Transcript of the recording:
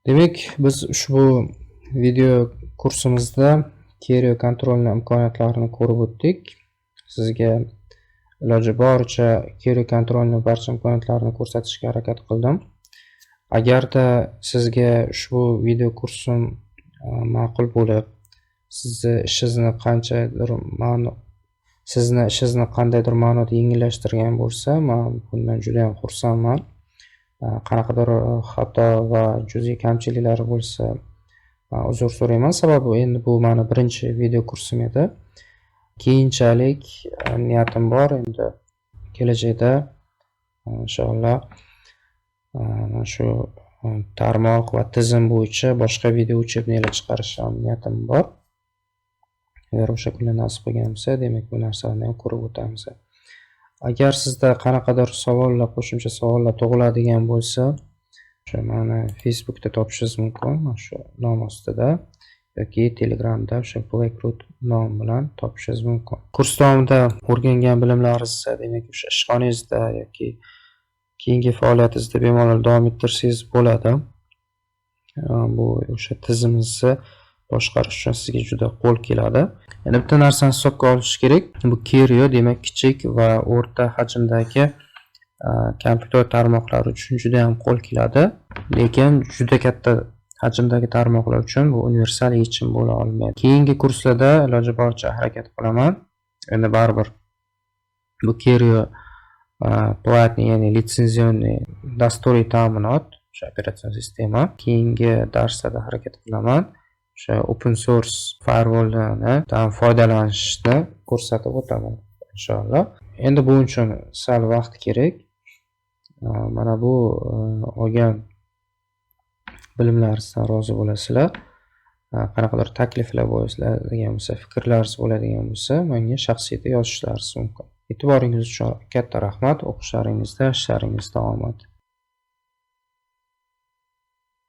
Demak, biz ushbu video kursimizda Kerio kontrolni imkoniyatlarini ko'rib o'tdik. Sizga iloji boricha Kerio kontrolni barcha imkoniyatlarini ko'rsatishga harakat qildim. Agarda sizga ushbu video kursim ma'qul bo'lib, sizni ishingizni qandaydir ma'noda yengillashtirgan bo'lsa, men bundan juda ham xursandman. Qanaqadir xato va juz'iy kamchiliklari bo'lsa, uzr so'rayman. Sababi endi bu meni birinchi video kursim edi. Keyinchalik niyatim bor, endi kelajakda inshaalloh shu tarmoq va tizim bo'yicha boshqa video uchebniyalar chiqarishga niyatim bor. Agar o'sha kunlar nasib qilgan bo'lsa, demak bu narsalarni ham ko'rib o'tamiz. Agar sizda qanaqadir savollar, qo'shimcha savollar tug'iladigan bo'lsa, o'sha meni Facebookda topishingiz mumkin, mana shu nom ostida yoki Telegramda o'sha Blackroot nom bilan topishingiz mumkin. Kurs davomida o'rgangan bilimlaringizni, demak, o'sha ishxonangizda yoki keyingi faoliyatingizda bemalol davom ettirsangiz bo'ladi. Bu o'sha tizimimizni boshqarish uchun sizga juda qo'l keladi. Yana bitta narsani hisobga olish kerak. Bu Kerio demak kichik va o'rta hajmdagi kompyuter tarmoqlari uchun juda ham qo'l keladi. Lekin juda katta hajmdagi tarmoqlar uchun bu universal yechim bo'la olmaydi. Keyingi kurslarda iloji boricha harakat qilaman. Endi baribir bu Kerio platniy, ya'ni litsenzioniy dasturiy ta'minot, o'sha operatsion sistema. Keyingi darslarda harakat qilaman. O'sha open source firewalllarni foydalanishni ko'rsatib o'taman inshaalloh. Endi bu uchun sal vaqt kerak. Mana bu olgan bilimlaringizdan rozi bo'lasizlar. Qanaqadir takliflar bo'ladigan bo'lsa, fikrlaringiz bo'ladigan bo'lsa, menga shaxsiyda yozishlaringiz mumkin. E'tiboringiz uchun katta rahmat. O'qishlaringizda, ishlaringizda omad.